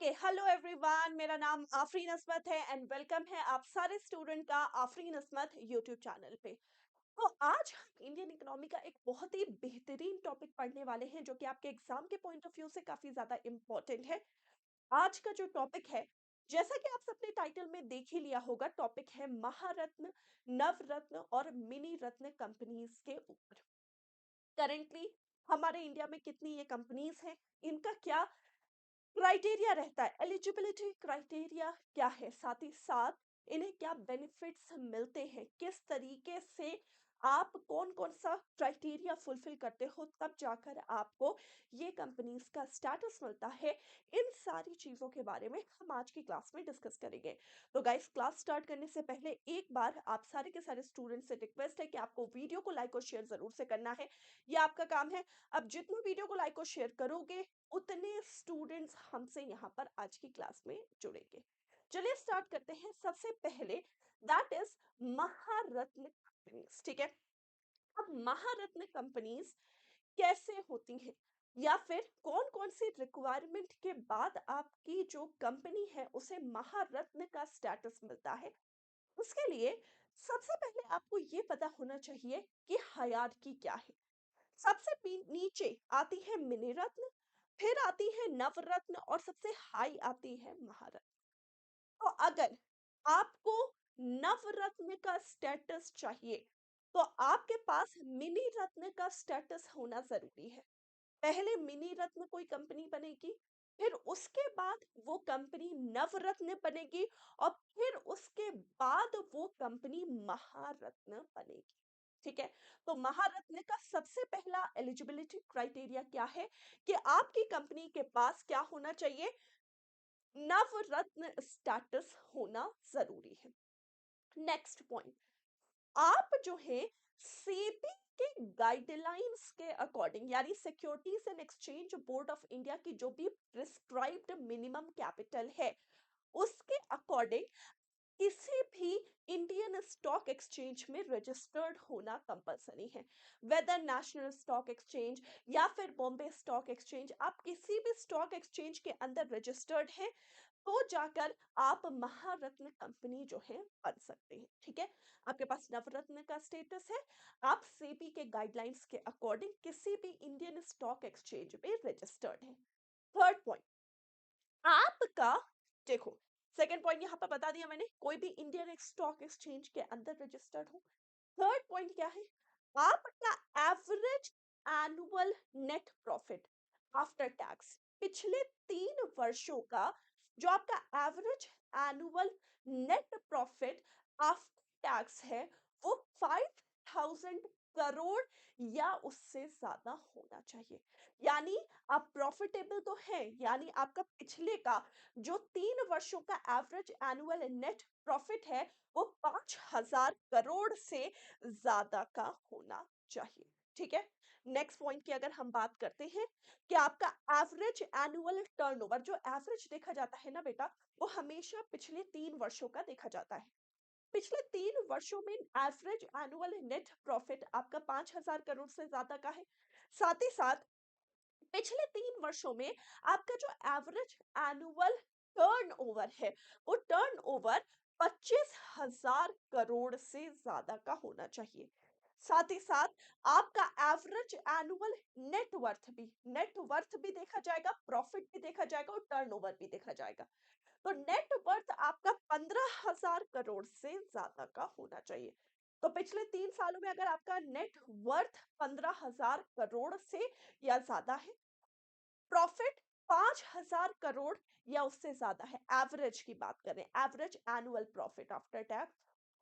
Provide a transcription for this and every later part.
Hello everyone, मेरा नाम आफरीन अस्मत है एंड वेलकम है आप सारे स्टूडेंट का आफरीन अस्मत यूट्यूब चैनल पे। तो आज हम इंडियन इकोनॉमी का एक बहुत ही बेहतरीन टॉपिक पढ़ने वाले हैं जो कि आपके एग्जाम के पॉइंट ऑफ व्यू से काफी ज्यादा इम्पोर्टेंट है। आज का जो टॉपिक है, जैसा कि आप सबने टाइटल में देख ही लिया होगा, टॉपिक है महारत्न, नवरत्न और मिनी रत्न कंपनीज के ऊपर। करेंटली हमारे इंडिया में कितनी ये कंपनीज हैं, इनका क्या क्राइटेरिया रहता है, एलिजिबिलिटी क्राइटेरिया क्या है, साथ ही साथ इन्हें क्या बेनिफिट्स मिलते हैं, किस तरीके से आप कौन कौन सा क्राइटेरिया फुलफिल करते हो तब जाकर आपको ये कंपनीज का स्टेटस मिलता है। इन सारी चीजों के बारे में हम आज की क्लास में डिस्कस करेंगे। तो गाइस, क्लास स्टार्ट करने से पहले एक बार आप सारे के सारे स्टूडेंट्स से रिक्वेस्ट है कि आपको वीडियो को लाइक और शेयर जरूर से करना है। ये आपका काम है। अब जितना वीडियो को लाइक और शेयर करोगे उतने स्टूडेंट्स हमसे यहाँ पर आज की क्लास में जुड़ेंगे। चलिए स्टार्ट करते हैं। सबसे पहले दैट इज महारत्न कंपनीज। ठीक है, अब महारत्न कंपनीज कैसे होती हैं या फिर कौन कौन सी रिक्वायरमेंट के बाद आपकी जो कंपनी है उसे महारत्न का स्टेटस मिलता है, उसके लिए सबसे पहले आपको ये पता होना चाहिए कि हायरार्की क्या है। सबसे नीचे आती है मिनी रत्न, फिर आती है नवरत्न और सबसे हाई आती है महारत्न। तो अगर आपको नवरत्न का स्टेटस चाहिए तो आपके पास मिनी रत्न का स्टेटस होना जरूरी है। पहले मिनी रत्न कोई कंपनी बनेगी, फिर उसके बाद वो कंपनी नवरत्न बनेगी और फिर उसके बाद वो कंपनी महारत्न बनेगी। ठीक है, तो महारत्न का सबसे पहला एलिजिबिलिटी क्राइटेरिया क्या है कि आपकी कंपनी के पास क्या होना चाहिए, नवरत्न स्टेटस होना जरूरी है। नेक्स्ट पॉइंट, आप जो है सेबी के गाइडलाइंस के अकॉर्डिंग, यानी securities and exchange board of India की जो भी प्रिस्क्राइब्ड मिनिमम कैपिटल है उसके अकॉर्डिंग किसी भी इंडियन स्टॉक एक्सचेंज में रजिस्टर्ड होना कंपलसरी है। वेदर नेशनल स्टॉक एक्सचेंज या फिर बॉम्बे स्टॉक एक्सचेंज, आप किसी भी स्टॉक एक्सचेंज के अंदर रजिस्टर्ड हैं तो जाकर आप महारत्न कंपनी जो है बन सकते हैं। ठीक है, आपके पास नवरत्न का स्टेटस है, आप सेबी के गाइडलाइंस के अकॉर्डिंग किसी भी इंडियन स्टॉक एक्सचेंज में रजिस्टर्ड है। थर्ड पॉइंट, आपका, देखो, सेकंड पॉइंट यहां पर बता दिया मैंने, कोई भी इंडियन स्टॉक एक्सचेंज के अंदर रजिस्टर्ड हो। थर्ड पॉइंट क्या है, आपका average annual net profit after tax, पिछले 3 वर्षों का जो आपका average annual net profit after tax है वो 5,000 करोड़ या उससे ज्यादा होना चाहिए। यानी आप प्रॉफिटेबल तो है, यानी आपका पिछले का जो 3 वर्षों का एवरेज एनुअल नेट प्रॉफिट है वो 5,000 करोड़ से ज्यादा का होना चाहिए। ठीक है, नेक्स्ट पॉइंट की अगर हम बात करते हैं कि आपका एवरेज एनुअल टर्नओवर, जो एवरेज देखा जाता है ना बेटा, वो हमेशा पिछले 3 वर्षों का देखा जाता है। पिछले 3 वर्षों में एवरेज एनुअल नेट प्रॉफिट आपका 5,000 करोड़ से ज्यादा का है। साथ ही साथ पिछले 3 वर्षों में आपका जो एवरेज एनुअल टर्नओवर है वो टर्नओवर 25,000 करोड़ से ज्यादा का होना चाहिए। साथ ही साथ आपका एवरेज एनुअल नेट वर्थ भी देखा जाएगा, प्रॉफिट भी देखा जाएगा और टर्नओवर भी देखा जाएगा। तो नेट वर्थ आपका 15,000 करोड़ से ज्यादा का होना चाहिए। तो पिछले 3 सालों में अगर आपका नेट वर्थ 15,000 करोड़ से या ज्यादा है, प्रॉफिट 5,000 करोड़ या उससे ज्यादा है, एवरेज की बात करें, average annual profit after tax,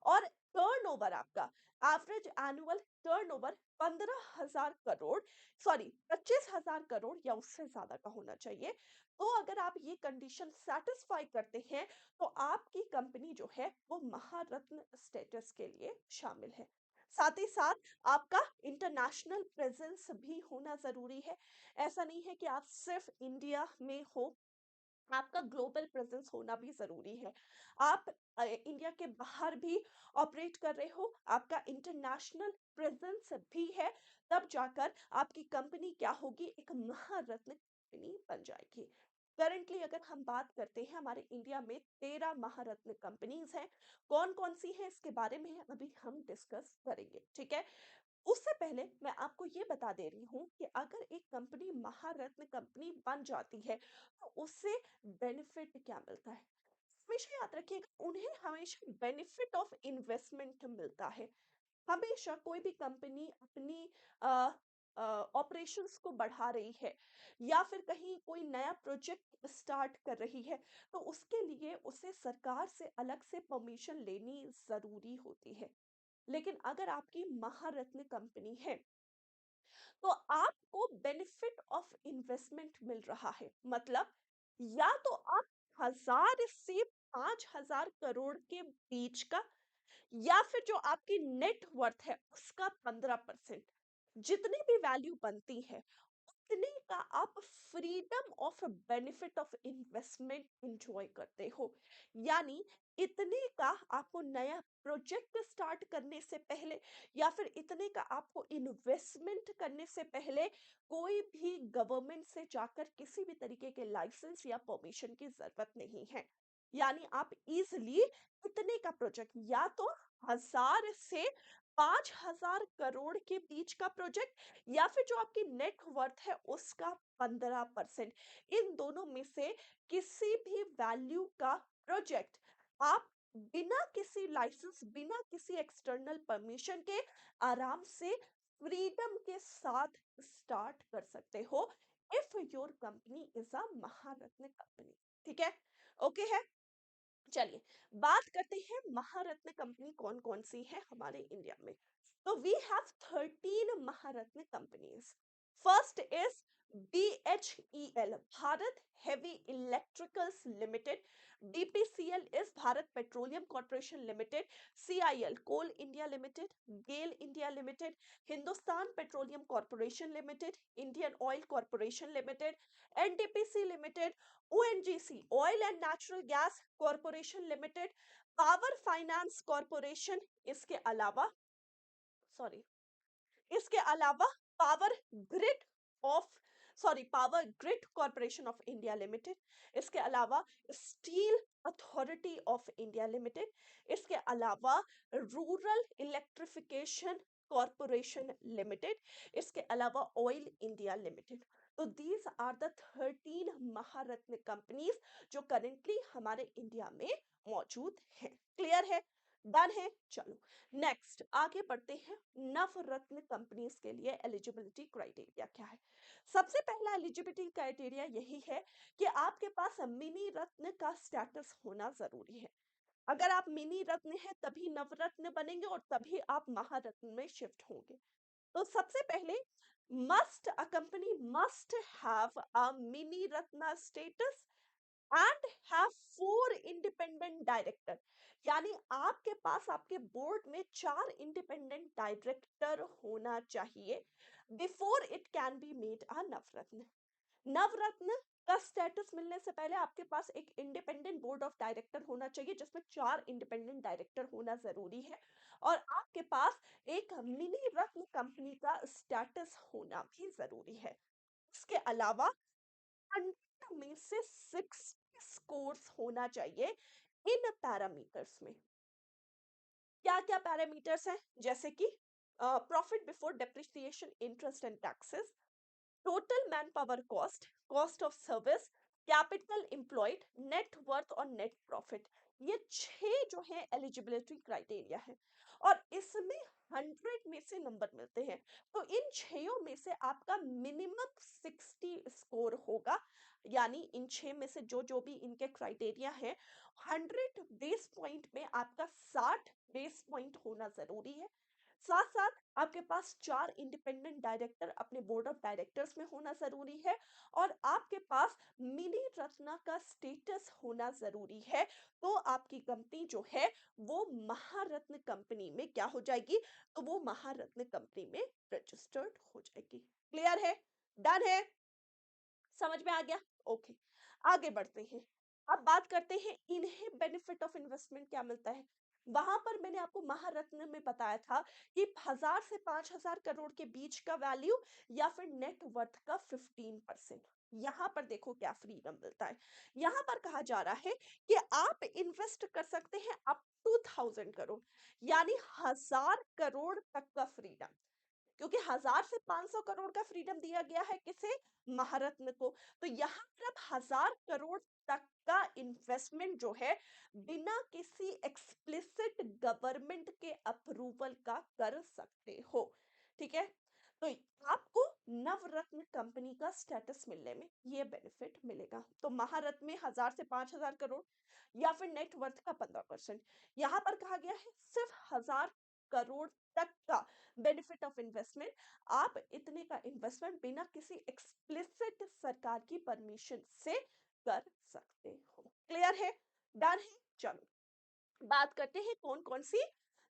और टर्नओवर आपका average annual turnover 15,000 crore, sorry 25,000 crore या उससे ज्यादा का होना चाहिए। तो अगर आप ये कंडीशन सेटिस्फाई करते हैं तो आपकी कंपनी जो है वो महारत्न स्टेटस के लिए शामिल है। साथ ही साथ आपका इंटरनेशनल प्रेजेंस भी होना जरूरी है। ऐसा नहीं है कि आप सिर्फ इंडिया में हो, आपका ग्लोबल प्रेजेंस होना भी जरूरी है। आप इंडिया के बाहर भी ऑपरेट कर रहे हो, आपका इंटरनेशनल प्रेजेंस भी है, तब जाकर आपकी कंपनी क्या होगी, एक महारत्न कंपनी बन जाएगी। करंटली अगर हम बात करते हैं, हमारे इंडिया में 13 महारत्न कंपनीज हैं। कौन-कौन सी हैं इसके बारे में अभी हम डिस्कस करेंगे, ठीक है? उससे पहले मैं आपको ये बता दे रही हूँ कि अगर एक कंपनी महारत्न कंपनी बन जाती है, तो उससे बेनिफिट क्या मिलता है? हमेशा याद रखिएगा, उन्हें हमेशा बेनिफिट ऑफ इन्वेस्टमेंट मिलता है। हमेशा कोई भी कंपनी अपनी अ ऑपरेशंस को बढ़ा रही है या फिर कहीं कोई नया प्रोजेक्ट स्टार्ट कर रही है, तो उसके लिए उसे सरकार से अलग से परमिशन लेनी ज़रूरी होती है। लेकिन अगर आपकी महारत्न कंपनी है, तो आपको बेनिफिट ऑफ इन्वेस्टमेंट मिल रहा है। मतलब या तो आप 1000 से 5000 करोड़ के बीच का, या फिर जो आपकी नेट वर्थ है उसका 15%, जितनी भी वैल्यू बनती है उतने का आप freedom of benefit of investment enjoy करते हो। यानी इतने का आपको नया प्रोजेक्ट स्टार्ट करने से पहले या फिर इतने का आपको इन्वेस्टमेंट करने से पहले कोई भी गवर्नमेंट से जाकर किसी भी तरीके के लाइसेंस या परमिशन की जरूरत नहीं है। यानी आप इजिली इतने का प्रोजेक्ट, या तो 1000 से 5000 करोड़ के बीच का प्रोजेक्ट, या फिर जो आपकी नेट वर्थ है उसका 15%, इन दोनों में से किसी भी वैल्यू का प्रोजेक्ट आप बिना किसी लाइसेंस, बिना किसी एक्सटर्नल परमिशन के आराम से फ्रीडम के साथ स्टार्ट कर सकते हो, if your company is a Maharatna company. ठीक है? ओके है? चलिए, बात करते हैं महारत्न कंपनी कौन-कौन सी है हमारे इंडिया में। तो we have 13 Maharatna companies. First is BHEL, Bharat heavy electricals limited. BPCL is Bharat petroleum corporation limited. CIL coal India limited. GAIL India limited. Hindustan petroleum corporation limited. Indian oil corporation limited. NTPC limited. ONGC oil and natural gas corporation limited. Power finance corporation, इसके अलावा sorry इसके अलावा power grid of power grid corporation of India limited. इसके अलावा steel authority of India limited. इसके अलावा rural electrification corporation limited. इसके अलावा ऑयल इंडिया लिमिटेड। तो these are the 13 Maharatna companies जो करेंटली हमारे इंडिया में मौजूद हैं। क्लियर है? डन है? चलो नेक्स्ट आगे बढ़ते हैं। नवरत्न कंपनीज के लिए एलिजिबिलिटी क्राइटेरिया क्या है? सबसे पहला एलिजिबिलिटी क्राइटेरिया यही है कि आपके पास मिनी रत्न का स्टेटस होना जरूरी है। अगर आप मिनी रत्न हैं तभी नवरत्न बनेंगे और तभी आप महारत्न में शिफ्ट होंगे। तो सबसे पहले must a company must have a mini Ratna status and have 4 independent director. यानी आपके पास आपके बोर्ड में 4 इंडिपेंडेंट डायरेक्टर होना चाहिए before it can be made a Navratna. Navratna का स्टेटस मिलने से पहले आपके पास एक इंडिपेंडेंट बोर्ड ऑफ डायरेक्टर होना चाहिए जिसमें 4 इंडिपेंडेंट डायरेक्टर होना जरूरी है, और आपके पास एक मिनी रत्न कंपनी का स्टेटस होना भी जरूरी है। इसके अलावा 100 में से 60 स्कोर्स होना चाहिए इन पैरामीटर्स में। क्या क्या पैरामीटर्स हैं? जैसे कि profit before depreciation interest and taxes, total man power cost, cost of service, capital employed, net worth और नेट प्रॉफिट। ये 6 जो है एलिजिबिलिटी क्राइटेरिया है, और इसमें 100 में से नंबर मिलते हैं। तो इन 6 में से आपका मिनिमम 60 स्कोर होगा। यानी इन 6 में से जो जो भी इनके क्राइटेरिया है, 100 बेस पॉइंट में आपका 60 बेस पॉइंट होना जरूरी है। साथ साथ आपके पास 4 इंडिपेंडेंट डायरेक्टर अपने बोर्ड ऑफ डायरेक्टर्स में होना जरूरी है, और आपके पास मिनी रत्ना का स्टेटस होना जरूरी है। तो आपकी कंपनी जो है वो महारत्न कंपनी में क्या हो जाएगी? तो वो महारत्न कंपनी में रजिस्टर्ड हो जाएगी। क्लियर है? डन है? समझ में आ गया? ओके, आगे बढ़ते हैं। अब बात करते हैं इन्हें बेनिफिट ऑफ इन्वेस्टमेंट क्या मिलता है। वहां पर मैंने आपको महारत्न में बताया था कि 1000 से 5000 करोड़ के बीच का वैल्यू, या फिर नेट वर्थ का 15%। यहाँ पर देखो क्या फ्रीडम मिलता है। यहाँ पर कहा जा रहा है कि आप इन्वेस्ट कर सकते हैं अप टू 1000 करोड़, यानी 1000 करोड़ तक का फ्रीडम। क्योंकि 1000 से 500 करोड़ का फ्रीडम दिया गया है किसे? महारत्न को। तो यहाँ पर आप 1000 करोड़ तक का इन्वेस्टमेंट जो है बिना किसी एक्सप्लिसिट गवर्नमेंट के अप्रूवल का कर सकते हो। ठीक है? तो आपको नवरत्न कंपनी का स्टेटस मिलने में ये बेनिफिट मिलेगा। तो महारत्न में 1000 से 5000 करोड़ या फिर नेट वर्थ का 15%। यहाँ पर कहा गया है सिर्फ 1000 करोड़ तक का बेनिफिट ऑफ इन्वेस्टमेंट। आप इतने का इन्वेस्टमेंट बिना किसी एक्सप्लिसिट सरकार की परमिशन से कर सकते हो। क्लियर है? डन है? चलो बात करते हैं कौन कौन सी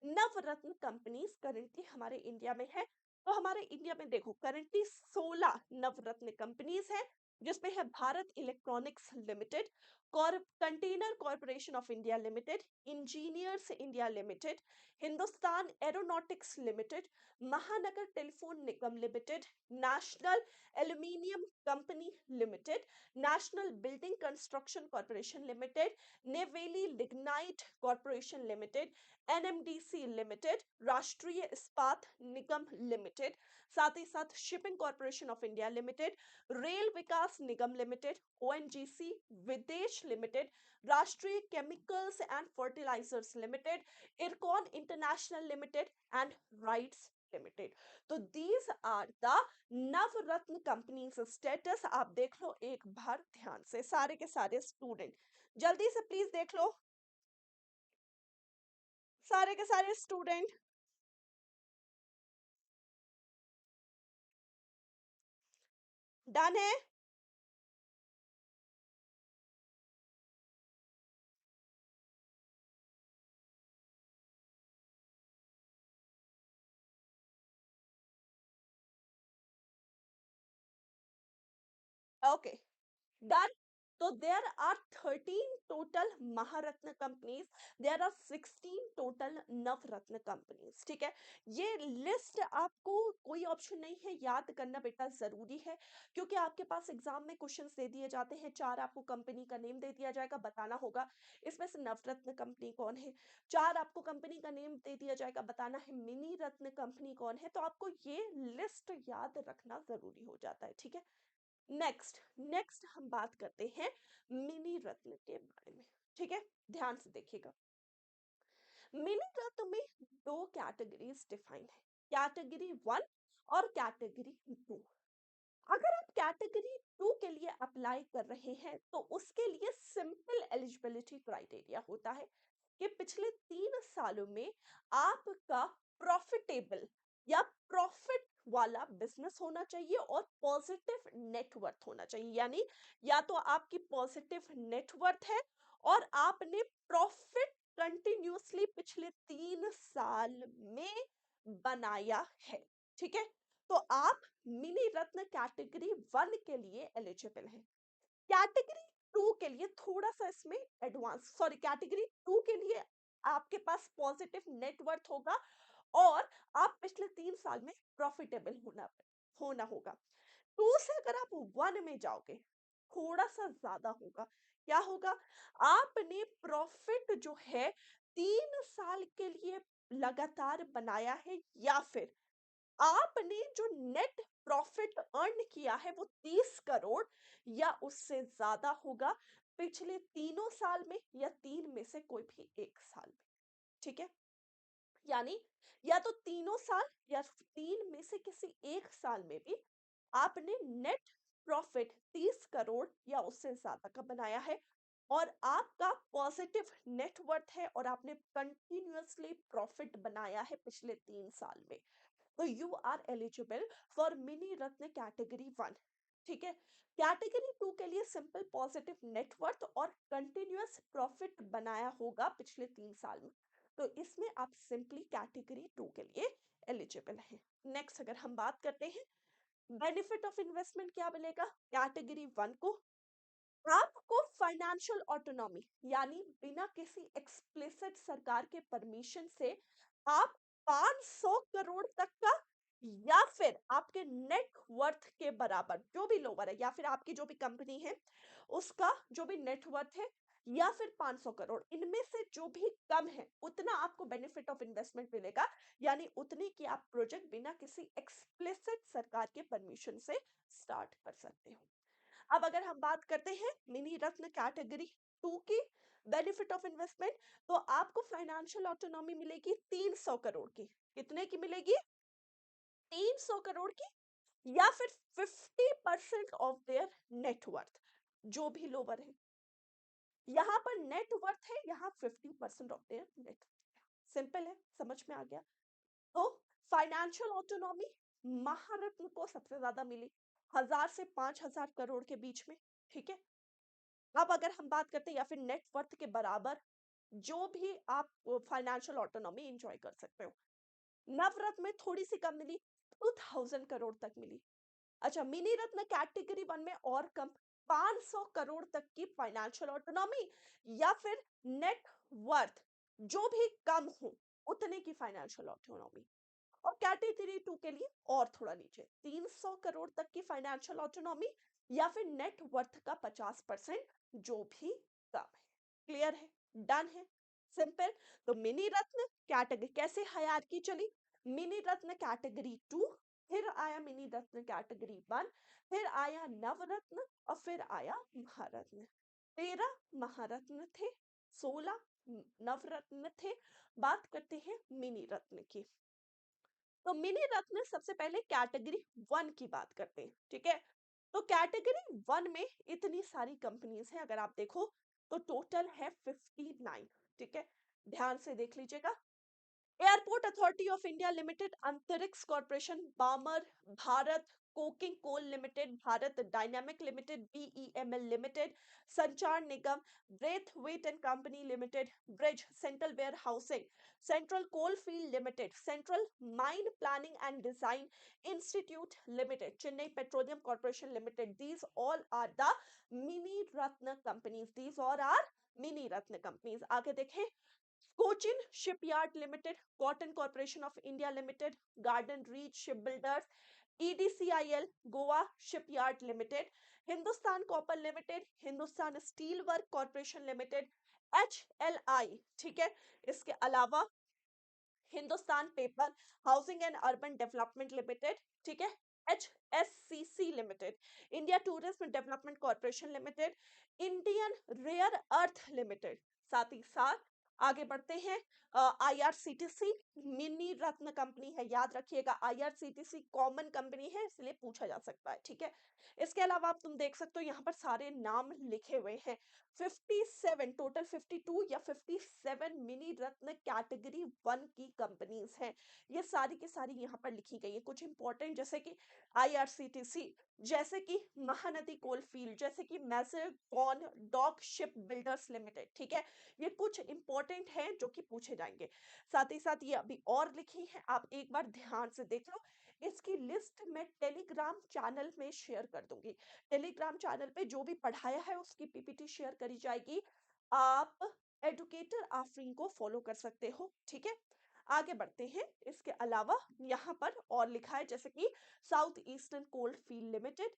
नवरत्न कंपनीज करेंटली हमारे इंडिया में है। तो हमारे इंडिया में देखो करेंटली 16 नवरत्न कंपनीज है, जिसमें है Bharat electronics limited, container corporation of India limited, engineers India limited, Hindustan aeronautics limited, Mahanagar telephone Nigam limited, national aluminium company limited, national building construction corporation limited, Neyveli lignite corporation limited, NMDC limited, Rashtriya Ispat Nigam limited, साथ ही साथ shipping corporation of India limited, rail Vikas Nigam limited, ONGC Videsh limited, Rashtriya chemicals and fertilizers limited, IRCON international limited and RITES limited. तो these are the Navratna companies status. आप देख लो एक बार ध्यान से, सारे के सारे स्टूडेंट जल्दी से प्लीज देख लो, सारे के सारे स्टूडेंट। डन है? Okay done. तो there are 13 total Maharatna companies, there are 16 total Navratna companies. ठीक है? ये लिस्ट आपको कोई ऑप्शन नहीं है, याद करना बेटा जरूरी है, क्योंकि आपके पास एग्जाम में क्वेश्चंस दे दिए जाते हैं, चार आपको कंपनी का नेम दे दिया जाएगा, बताना होगा इसमें से नवरत्न कंपनी कौन है। चार आपको कंपनी का नेम दे दिया जाएगा, बताना है मिनी रत्न कंपनी कौन है। तो आपको ये लिस्ट याद रखना जरूरी हो जाता है। ठीक है? नेक्स्ट नेक्स्ट हम बात करते हैं मिनी रत्न के बारे में। ठीक है? ध्यान से देखिएगा, मिनी रत्न में दो कैटेगरीज डिफाइन है, कैटेगरी वन और कैटेगरी टू। अगर आप कैटेगरी टू के लिए अप्लाई कर रहे हैं तो उसके लिए सिंपल एलिजिबिलिटी क्राइटेरिया होता है कि पिछले 3 सालों में आपका प्रॉफिटेबल या प्रॉफिट वाला बिजनेस होना चाहिए और पॉजिटिव नेटवर्थ होना चाहिए। यानी या तो आपकी पॉजिटिव नेटवर्थ है और आपने प्रॉफिट कंटिन्यूअसली पिछले 3 साल में बनाया है। ठीक है? तो आप मिनी रत्न कैटेगरी वन के लिए एलिजिबल हैं। कैटेगरी टू के लिए थोड़ा सा इसमें एडवांस, सॉरी, कैटेगरी टू के लिए आपके पास पॉजिटिव नेटवर्थ होगा और आप पिछले 3 साल में प्रॉफिटेबल होना होगा। टू से अगर आप वन में जाओगे थोड़ा सा ज्यादा होगा। क्या होगा? आपने प्रॉफिट जो है 3 साल के लिए लगातार बनाया है, या फिर आपने जो नेट प्रॉफिट अर्न किया है वो 30 करोड़ या उससे ज्यादा होगा पिछले 3 साल में या 3 में से कोई भी एक साल में। ठीक है? यानी या तो 3 साल या 3 में से किसी एक साल में भी आपने नेट प्रॉफिट 30 करोड़ या उससे ज्यादा का बनाया है और आपका पॉजिटिव नेटवर्थ है और आपने कंटिन्यूअसली प्रॉफिट बनाया है पिछले 3 साल में, तो you are eligible for mini ratna category one. ठीक है? कैटेगरी टू के लिए सिंपल पॉजिटिव नेटवर्थ और कंटिन्यूअस प्रॉफिट बनाया होगा पिछले 3 साल में, तो इसमें आप सिंपली कैटेगरी टू के लिए एलिजिबल हैं। नेक्स्ट अगर हम बात करते हैं बेनिफिट ऑफ इन्वेस्टमेंट क्या मिलेगा कैटेगरी वन को, आपको फाइनेंशियल ऑटोनॉमी, यानी बिना किसी एक्सप्लिसिट सरकार के परमिशन से आप 500 करोड़ तक का या फिर आपके नेट वर्थ के बराबर जो भी लोअर है, या फिर आपकी जो भी कंपनी है उसका जो भी नेट वर्थ है, या फिर 500 करोड़, इनमें से जो भी कम है उतना आपको बेनिफिट ऑफ इन्वेस्टमेंट मिलेगा, यानी उतनी की आप प्रोजेक्ट बिना किसी एक्सप्लिसिट सरकार के परमिशन से स्टार्ट कर सकते हो। अब अगर हम बात करते हैं मिनी रत्न कैटेगरी 2 की बेनिफिट ऑफ इन्वेस्टमेंट, तो आपको फाइनेंशियल ऑटोनॉमी मिलेगी 300 करोड़ की। कितने की मिलेगी? 300 करोड़ की, या फिर 50% ऑफ देयर नेटवर्थ, जो भी लोअर है। यहाँ पर नेटवर्थ है, यहाँ 50% ऑफ देयर नेट। सिंपल है, समझ में आ गया। तो फाइनेंशियल ऑटोनॉमी महारत्न को सबसे ज्यादा मिली, 1000 से 5000 करोड़ के बीच में। ठीक है, अब अगर हम बात करते हैं या फिर नेटवर्थ के बराबर जो भी आप फाइनेंशियल ऑटोनॉमी एंजॉय कर सकते हो, नवरत्न में थोड़ी सी कम मिली, 2000 करोड़ तक मिली। अच्छा, मिनी रत्न कैटेगरी 1 में और कम, 500 करोड़ तक की फाइनेंशियल ऑटोनॉमी, या फिर नेट वर्थ जो भी कम हो उतने की फाइनेंशियल ऑटोनॉमी। और कैटेगरी 2 के लिए और थोड़ा नीचे, 300 करोड़ तक की फाइनेंशियल ऑटोनॉमी, या फिर नेट वर्थ का 50% जो भी कम है। क्लियर है? डन है? सिंपल। तो मिनी रत्न कैटेगरी कैसे हायरार्की चली? मिनी रत्न कैटेगरी 2, फिर आया मिनी रत्न कैटेगरी 1, फिर आया नवरत्न, और फिर आया महारत्न। 13 महारत्न थे, 16 नवरत्न थे। बात करते हैं मिनी रत्न की। तो मिनी रत्न सबसे पहले कैटेगरी 1 की बात करते हैं। ठीक है, तो कैटेगरी 1 में इतनी सारी कंपनीज हैं, अगर आप देखो तो टोटल है 59। ठीक है, ध्यान से देख लीजिएगा। Airport authority of India limited, Antrix corporation, Balmer, Bharat coking coal limited, Bharat dynamic limited, BEML limited, Sanchar Nigam, Braithwaite and company limited, bridge, central warehousing, central coal field limited, central mine planning and design institute limited, Chennai petroleum corporation limited, these all are the mini ratna companies, these all are mini ratna companies. आगे देखें, Cochin shipyard limited, cotton corporation of India limited, garden reach ship builders, EDCIL Goa shipyard limited, Hindustan copper limited, Hindustan steel work corporation limited, HLI. ठीक है, इसके अलावा Hindustan paper housing and urban development limited. ठीक है, HSCC limited, India tourism development corporation limited, Indian rare earth limited. साथ ही साथ आगे बढ़ते हैं, आईआरसीटीसी मिनी रत्न कंपनी है, याद रखिएगा आईआरसीटीसी कॉमन कंपनी है इसलिए पूछा जा सकता है। ठीक है, इसके अलावा आप तुम देख सकते हो यहाँ पर सारे नाम लिखे हुए हैं। 57 टोटल, 52 या 57 मिनी रत्न कैटेगरी 1 की कंपनीज हैं। ये सारी की सारी यहाँ पर लिखी गई है। कुछ इंपॉर्टेंट जैसे कि आईआरसीटीसी, जैसे कि महानदी कोल फील्ड, जैसे कि मैजरगॉन डॉक शिप बिल्डर्स लिमिटेड। ठीक है, ये कुछ इंपॉर्टेंट है जो कि पूछे जाएंगे। साथ ही साथ ये अभी और लिखी है, आप एक बार ध्यान से देख लो। इसकी लिस्ट मैं टेलीग्राम चैनल में शेयर कर दूंगी। टेलीग्राम चैनल पे जो भी पढ़ाया है उसकी पीपीटी शेयर करी जाएगी। आप एडुकेटर आफरीन को फॉलो कर सकते हो। ठीक है, आगे बढ़ते हैं। इसके अलावा यहाँ पर और लिखा है जैसे कि south eastern coal field limited,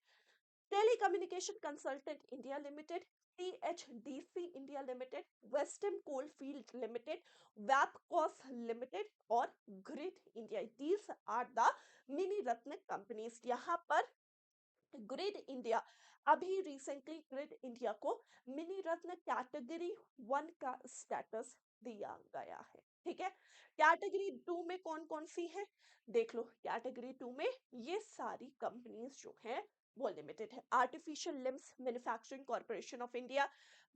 telecommunication consultant India limited, THDC India limited, western coal field limited, वैपकॉस लिमिटेड और grid India. These are the mini ratna companies. यहाँ पर ग्रिड इंडिया, अभी रिसेंटली ग्रिड इंडिया को मिनी रत्न कैटेगरी 1 का status दिया गया है। ठीक है, कैटेगरी 2 में कौन कौन सी है देख लो। कैटेगरी 2 में ये सारी कंपनीज जो हैं वो लिमिटेड है। Artificial limbs manufacturing corporation of India,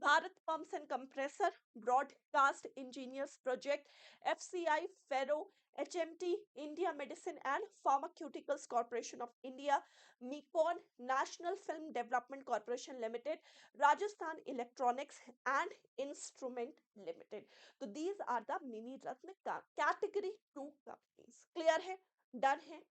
Bharat pumps and compressor, broadcast engineers project, FCI ferro, HMT, India medicine and pharmaceuticals corporation of India, Mecon, National Film Development Corporation Limited, Rajasthan Electronics and Instrument Limited. तो these are the mini Ratna category 2 companies. Clear है? Done है?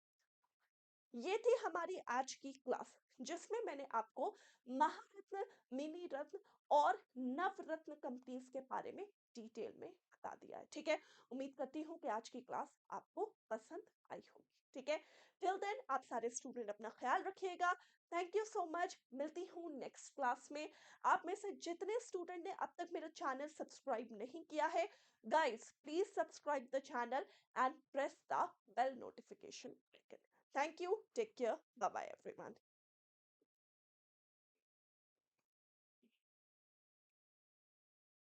ये थी हमारी आज की class जिसमें मैंने आपको महारत्न, मिनी रत्न और नवरत्न कंपनीज के बारे में डिटेल में बता दिया है। ठीक है, उम्मीद करती हूँ कि आज की क्लास आपको पसंद आई होगी। ठीक है? टिल देन आप सारे स्टूडेंट अपना ख़्याल रखिएगा। Thank you so much. मिलती हूँ नेक्स्ट क्लास में। आप में से जितने स्टूडेंट ने अब तक मेरा चैनल सब्सक्राइब नहीं किया है, guys please subscribe the channel and press the bell notification icon. Thank you. Take care. Bye bye everyone.